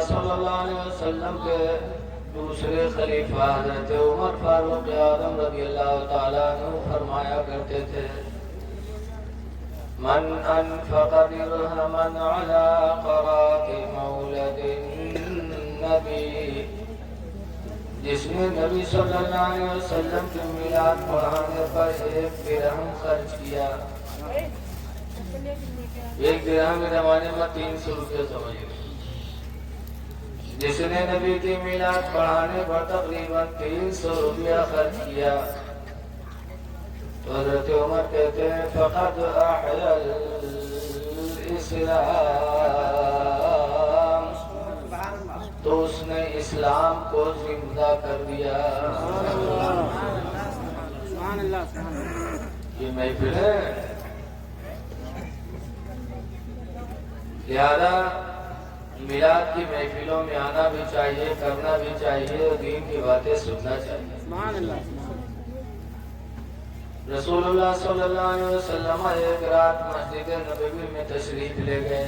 صلی اللہ علیہ وسلم کے دوسرے خلیفہ حضرت عمر فاروق اعظم رضی اللہ تعالیٰ عنہ فرمایا کرتے تھے من انفق درہما علی قرات مولد النبی، جس نے نبی صلی اللہ علیہ وسلم کی میلاد پڑھانے پر 1 درہم خرچ کیا. 1 درہم کے زمانے میں 300 روپے سمجھ گئے. جس نے نبی کی میلاد پڑھانے پر تقریباً 300 روپیہ خرچ کیا تو حضرت عمر کہتے ہیں فقد احیا الاسلام، تو اس نے اسلام کو زندہ کر دیا. یہ محفل ہے، لہذا میلاد کی محفلوں میں آنا بھی چاہیے، کرنا بھی چاہیے اور دین کی باتیں سننا چاہیے. رسول اللہ صلی اللہ علیہ وسلم ایک رات مسجد نبوی میں تشریف لے گئے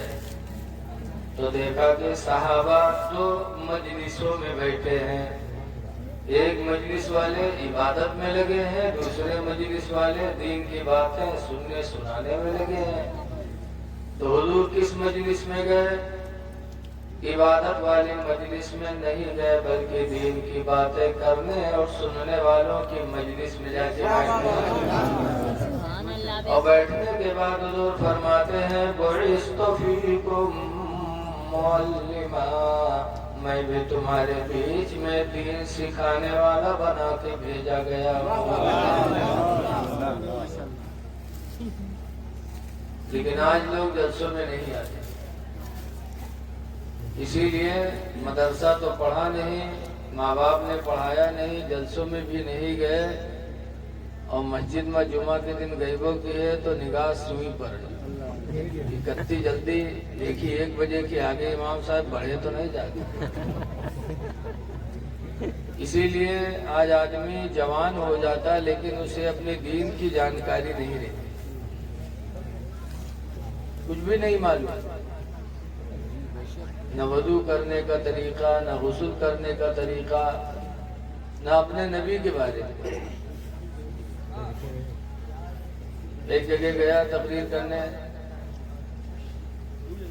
تو دیکھا کہ صحابہ 2 مجلسوں میں بیٹھے ہیں. ایک مجلس والے عبادت میں لگے ہیں، دوسرے مجلس والے دین کی باتیں سننے سنانے میں لگے ہیں. تو حضور کس مجلس میں گئے؟ عبادت والی مجلس میں نہیں گئے بلکہ دین کی باتیں کرنے اور سننے والوں کی مجلس میں جا کے بیٹھے. اور بیٹھنے کے بعد حضور فرماتے ہیں بعثت فیکم معلما، میں بھی تمہارے بیچ میں دین سکھانے والا بنا کے بھیجا گیا ہوں. لیکن آج لوگ جلسوں میں نہیں آتے، اسی لیے مدرسہ تو پڑھا نہیں، ماں باپ نے پڑھایا نہیں، جلسوں میں بھی نہیں گئے، اور مسجد میں جمعہ کے دن غیبوں کی ہے تو نگاہ سوئی پر ہے. اکتی جلدی دیکھی 1 بجے کے آگے امام صاحب بڑھے تو نہیں جاتے. اسی لیے آج آدمی جوان ہو جاتا ہے لیکن اسے اپنے دین کی جانکاری نہیں رہتی، کچھ بھی نہیں معلوم، نہ وضو کرنے کا طریقہ، نہ غسل کرنے کا طریقہ، نہ اپنے نبی کے بارے میں. ایک جگہ گیا تقریر کرنے،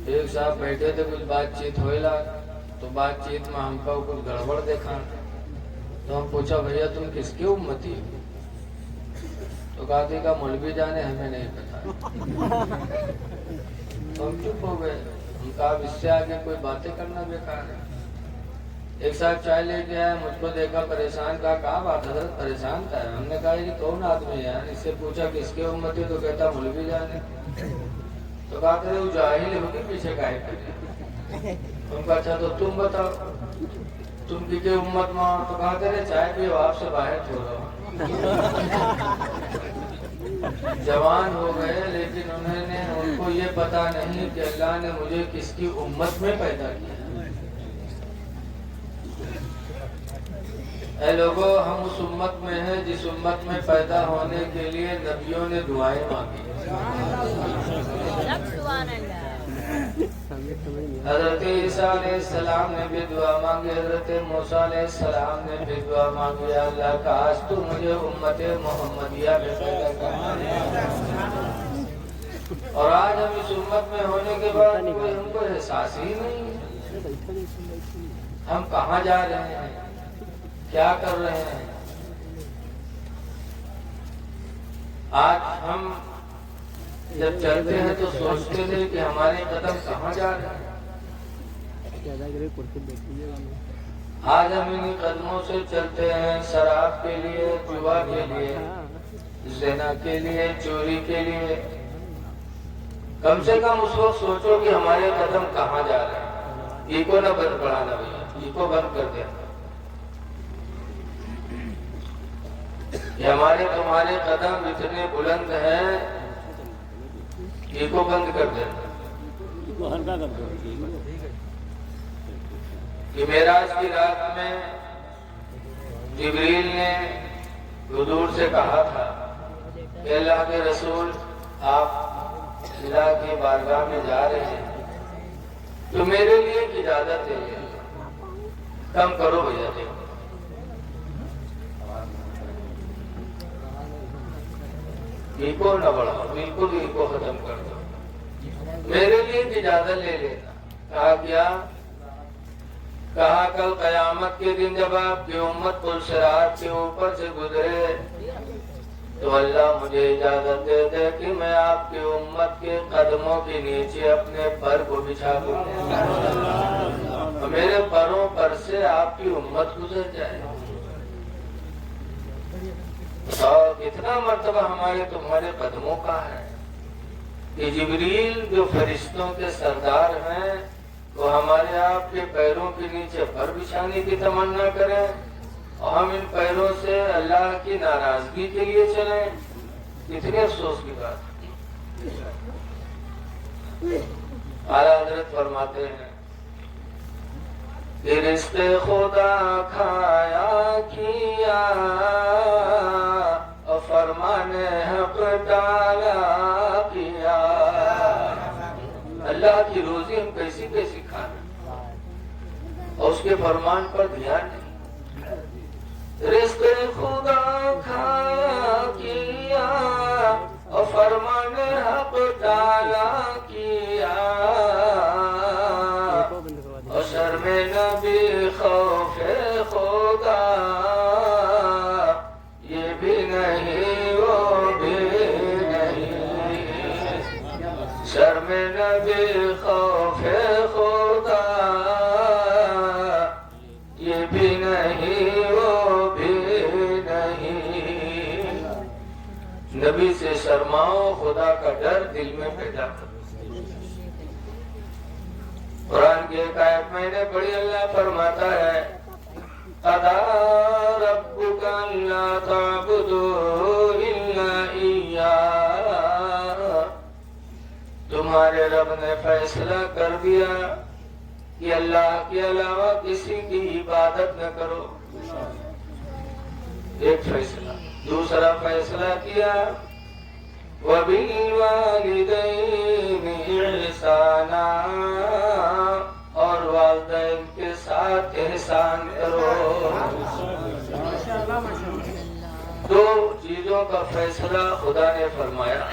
ایک صاحب بیٹھے تھے، کچھ بات چیت ہوئے، تو بات چیت میں ہم کو کچھ گڑبڑ دیکھا تو ہم پوچھا بھیا تم کس کی امتی ہو؟ تو کہا کہ مولوی جانے ہمیں نہیں پتا. تو ہم چپ ہو گئے. ہم کہا اس سے آگے کوئی باتیں کرنا بیکار ہے. ایک صاحب چائے لے کے آیا، مجھ کو دیکھا پریشان، کہا بات حضرت پریشان تھا. ہم نے کہا یہ کون آدمی ہے؟ اس سے پوچھا کس کی امت ہے تو کہتا مولوی جانے. تو کہا کہ وہ جاہل ہوگی پیچھے کاہے کرے. تم کا اچھا تو تم بتاؤ تم کی امت میں. تو کہا کرے چائے پیو، آپ سے باہر چھوڑو. جوان ہو گئے لیکن ان کو یہ پتا نہیں کہ اللہ نے مجھے کس کی امت میں پیدا کیا. اے لوگو، ہم اس امت میں ہیں جس امت میں پیدا ہونے کے لیے نبیوں نے دعائیں مانگی. حضرت عیسیٰ علیہ السلام نے بھی دعا مانگی، حضرت موسیٰ علیہ السلام نے بھی دعا مانگی، اللہ کاش تو مجھے امت محمدیہ میں پیدا کر. اور آج ہم اس امت میں ہونے کے بعد کوئی ہم کو احساس ہی نہیں ہے ہم کہاں جا رہے ہیں، کیا کر رہے ہیں. آج ہم جب چلتے ہیں تو سوچتے تھے کہ ہمارے قدم کہاں جا رہے ہیں. آج ہم ان قدموں سے چلتے ہیں شراب کے لیے، جوا کے لیے، زنا کے لیے، چوری کے لیے. کم سے کم اس وقت سوچو کہ ہمارے قدم کہاں جا رہے ہیں. ایکو نہ بند پڑھانا بھیا، ایکو بند کر دیا. یہ ہمارے تمہارے قدم اتنے بلند ہیں، ایکو بند کر دینا. کہ معراج کی رات میں جبریل نے حضور سے کہا تھا کہ اللہ کے رسول آپ اللہ کی بارگاہ میں جا رہے ہیں تو میرے لیے ایک اجازت ہے. کم کرو بھیا جی. ایکو نہ بڑھاؤ, بالکل ایکو ختم کر دو. میرے لیے اجازت لے لینا. کہا کیا؟ کہا کل قیامت کے دن جب آپ کی امت پلصراط کے اوپر سے گزرے تو اللہ مجھے اجازت دے دے کہ میں آپ کی امت کے قدموں کے نیچے اپنے پر کو بچھا دوں, میرے پروں پر سے آپ کی امت گزر جائے. اور کتنا مرتبہ ہمارے تمہارے قدموں کا ہے کہ جبریل جو فرشتوں کے سردار ہیں وہ ہمارے آپ کے پیروں کے نیچے پر بچھانے کی تمنا کریں اور ہم ان پیروں سے اللہ کی ناراضگی کے لیے چلیں. کتنے افسوس کی بات. اعلیٰ حضرت فرماتے ہیں کہ رزق خدا کھایا کیا اور فرمان حق ڈالا کیا. اللہ کی روزی ہم کیسی کیسی کھا رہے اور اس کے فرمان پر دھیان نہیں. رزق خدا کھایا کیا اور فرمان حق ڈالا کیا اور شرم نبی خوف خدا یہ بھی نہیں وہ بھی نہیں. شرم نبی خوف خدا یہ بھی نہیں وہ بھی نہیں. نبی سے شرماؤ, خدا کا ڈر دل میں پیدا کرو. قرآن کی ایک آیت میں نے پڑھی, اللہ فرماتا ہے قضا ربک الا تعبدوا الا ایاہ. تمہارے رب نے فیصلہ کر دیا کہ اللہ کے علاوہ کسی کی عبادت نہ کرو. ایک فیصلہ. دوسرا فیصلہ کیا وَبِالْوَالِدَيْنِ إِحْسَانًا, اور والدین کے ساتھ احسان کرو. دو چیزوں کا فیصلہ خدا نے فرمایا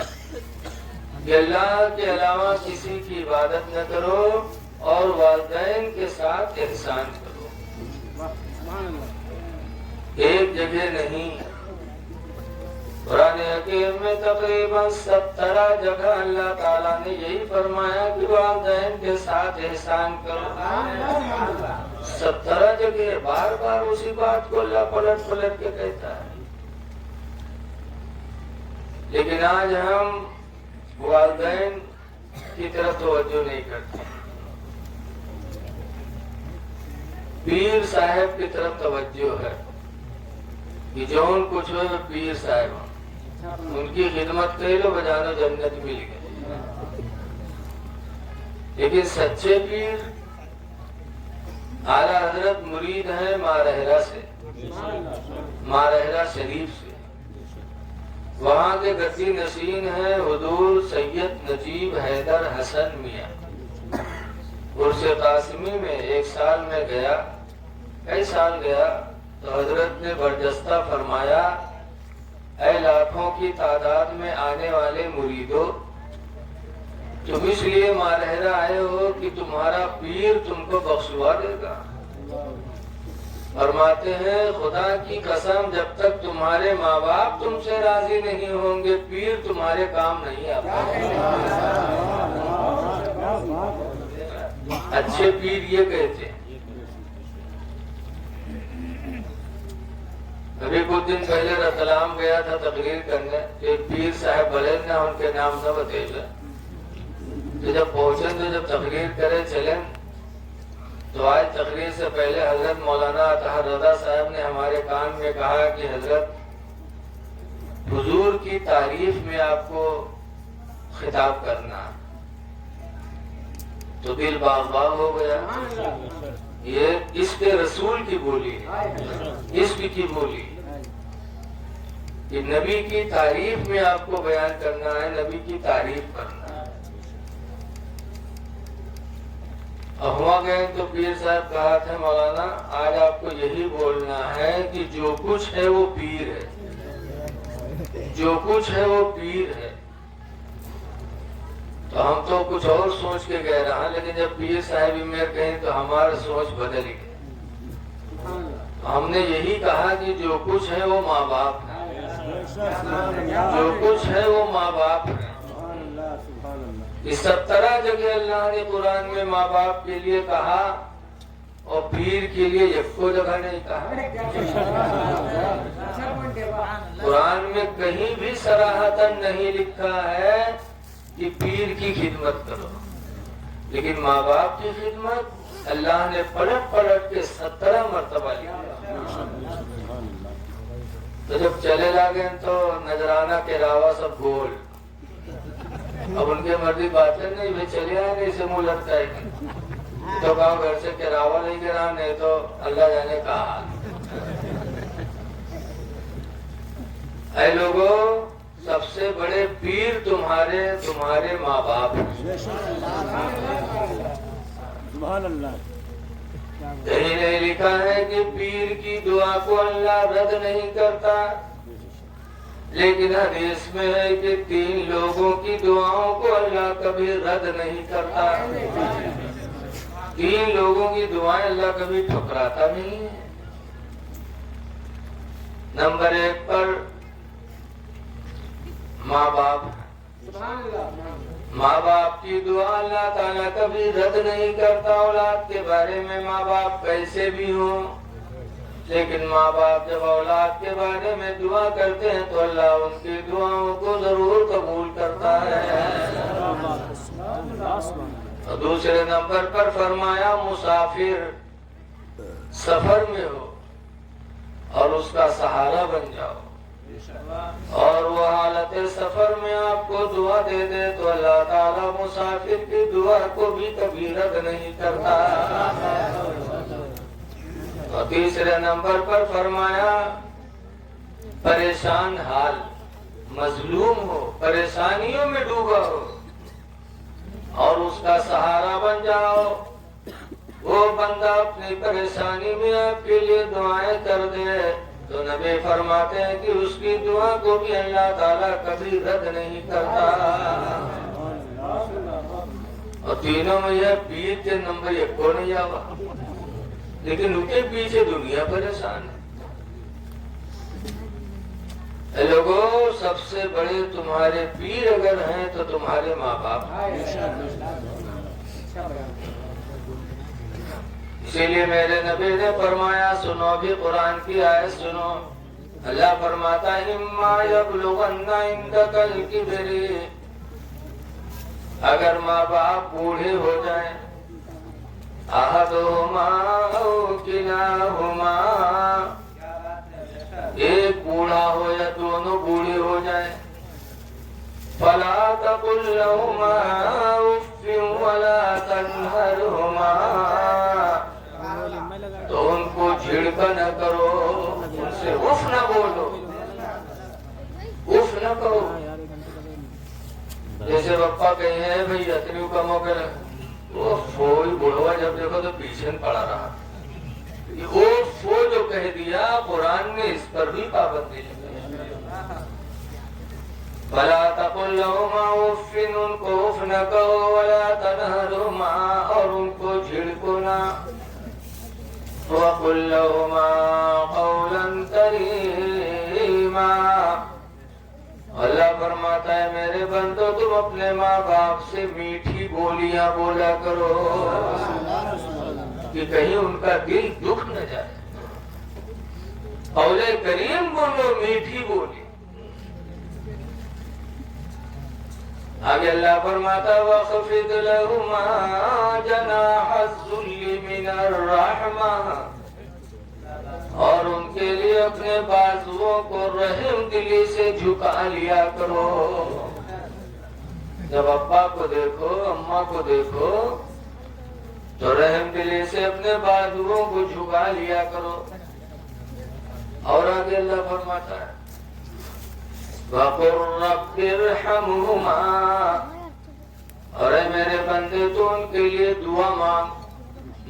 کہ اللہ کے علاوہ کسی کی عبادت نہ کرو اور والدین کے ساتھ احسان کرو. ایک جگہ نہیں, قرآن حکیم میں تقریباً 17 جگہ اللہ تعالیٰ نے یہی فرمایا کہ والدین کے ساتھ احسان کرو. 17 جگہ بار بار اسی بات کو اللہ پلٹ پلٹ کے کہتا ہے. لیکن آج ہم والدین کی طرف توجہ نہیں کرتے, پیر صاحب کی طرف توجہ ہے کہ جو ان کچھ ہوئے پیر صاحب, ان کی خدمت کر لو بجانو جنت مل گئی. لیکن سچے پیر اعلیٰ حضرت مرید ہیں مارہرہ سے, مارہرہ شریف سے. وہاں کے گدی نشین ہیں حضور سید نجیب حیدر حسن میاں. عرس قاسمی میں ایک سال میں گیا, کئی سال گیا تو حضرت نے برجستہ فرمایا اے لاکھوں کی تعداد میں آنے والے مریدوں, تم اس لیے مارہرہ آئے ہو کہ تمہارا پیر تم کو بخشوا دے گا. فرماتے ہیں خدا کی قسم جب تک تمہارے ماں باپ تم سے راضی نہیں ہوں گے پیر تمہارے کام نہیں آ پائے. اچھے پیر یہ کہتے ہیں. ابھی کچھ دن پہلے رتلام گیا تھا تقریر کرنے, ایک پیر صاحب بلے نہ ان کے نام نہ بتائیے. تو جب پہنچے تو جب تقریر کرے چلیں تو آج تقریر سے پہلے حضرت مولانا اطہر رضا صاحب نے ہمارے کان میں کہا کہ حضرت حضور کی تعریف میں آپ کو خطاب کرنا, تو دل باغ باغ ہو گیا. یہ اس کے رسول کی بولی ہے, اس کی بولی کہ نبی کی تعریف میں آپ کو بیان کرنا ہے, نبی کی تعریف کرنا ہے. اب وہاں گئے تو پیر صاحب کہا تھا مولانا آج آپ کو یہی بولنا ہے کہ جو کچھ ہے وہ پیر ہے، جو کچھ ہے وہ پیر ہے۔ تو ہم تو کچھ اور سوچ کے گئے رہا، لیکن جب پیر صاحب امیر کہیں تو ہمارا سوچ بدل گئی۔ ہم نے یہی کہا کہ جو کچھ ہے وہ ماں باپ ہے، جو کچھ ہے وہ ماں باپ ہے۔ اس 17 جگہ اللہ نے قرآن میں ماں باپ کے لیے کہا اور پیر کے لیے یکو جگہ نہیں کہا۔ قرآن میں کہیں بھی صراحتاً نہیں لکھا ہے کہ پیر کی خدمت کرو، لیکن ماں باپ کی خدمت اللہ نے پلٹ پلٹ کے 17 مرتبہ لکھا۔ تو جب چلے لگے تو نذرانہ کے علاوہ سب گول، اب ان کے مرضی باتیں نہیں، وہ چلے آئے نہیں سے منہ لگتا ہے تو کہا گھر سے کراوا نہیں گرا، نہیں تو اللہ جانے کہا۔ اے لوگوں، سب سے بڑے پیر تمہارے ماں باپ ہیں۔ کہیں نہیں لکھا ہے کہ پیر کی دعا کو اللہ رد نہیں کرتا، لیکن حدیث میں ہے کہ 3 لوگوں کی دعاؤں کو اللہ کبھی رد نہیں کرتا۔ 3 لوگوں کی دعائیں اللہ کبھی ٹھکراتا نہیں ہے۔ نمبر 1 پر ماں باپ، ماں باپ کی دعا اللہ تعالیٰ کبھی رد نہیں کرتا۔ اولاد کے بارے میں ماں باپ کیسے بھی ہوں، لیکن ماں باپ جب اولاد کے بارے میں دعا کرتے ہیں تو اللہ ان کی دعاؤں کو ضرور قبول کرتا ہے۔ اور دوسرے نمبر پر فرمایا مسافر سفر میں ہو اور اس کا سہارا بن جاؤ، اور وہ حالت سفر میں آپ کو دعا دے دے تو اللہ تعالیٰ مسافر کی دعا کو بھی کبھی رد نہیں کرتا۔ اور تیسرے نمبر پر فرمایا پریشان حال، مظلوم ہو، پریشانیوں میں ڈوبا ہو اور اس کا سہارا بن جاؤ، وہ بندہ اپنی پریشانی میں آپ کے لیے دعائیں کر دے تو نبی فرماتے ہیں کہ اس کی دعا کو بھی اللہ تعالیٰ کبھی رد نہیں کرتا۔ اور تینوں میں یہ پیر کے نمبر 1 کو نہیں آوا، لیکن ان کے پیچھے دنیا پریشان ہے۔ اے لوگوں، سب سے بڑے تمہارے پیر اگر ہیں تو تمہارے ماں باپ ہیں۔ اسی لیے میرے نبی نے فرمایا، سنو بھی قرآن کی آیت سنو، اللہ فرماتا ہے اِمَّا يَبْلُغَنَّ عِندَكَ الْكِبْرِ، اگر ماں باپ بوڑھے ہو جائیں، أَحَدُهُمَا أَوْ كِلَاهُمَا، ایک بوڑھا ہو یا دونوں بوڑھے ہو جائیں، فَلَا تَقُلْ لَهُمَا أُفٍّ وَلَا تَنْهَرْهُمَا، تو ان کو جھڑکا نہ کرو، ان سے اف نہ بولو، اف نہ کرو۔ جیسے پپا کہیں ہیں بھئی اتنیوں کا موقع لگا، وہ فوج بڑھوا جب دیکھو تو پیچھے پڑا رہا، وہ فوج جو کہہ دیا قرآن نے اس پر بھی پابندی لگائی۔ فَلَا تَقُلْ لَهُمَا أُفٍّ، ان کو اف نہ کہو، وَلَا تَنْهَرْهُمَا، اور ان کو جھڑکو نہ، وَقُلْ لَهُمَا قَوْلًا كَرِيمًا، اللہ فرماتا ہے میرے بندو تم اپنے ماں باپ سے میٹھی بولیاں بولا کرو کہ کہیں ان کا دل دکھ نہ جائے۔ قول کریم بولو، میٹھی بولی۔ آگے اللہ فرماتا وَخْفِضْ لَهُمَا جَنَاحَ الذُّلِّ مِنَ الرَّحْمَةِ، اور ان کے لیے اپنے بازوؤں کو رحم دلی سے جھکا لیا کرو۔ جب ابا کو دیکھو، اماں کو دیکھو تو رحم دلی سے اپنے بازوؤں کو جھکا لیا کرو۔ اور آگے اللہ فرماتا ہے وَقُلْ رَبِّ ارْحَمْهُمَا، اور اے میرے بندے تو ان کے لیے دعا مانگ،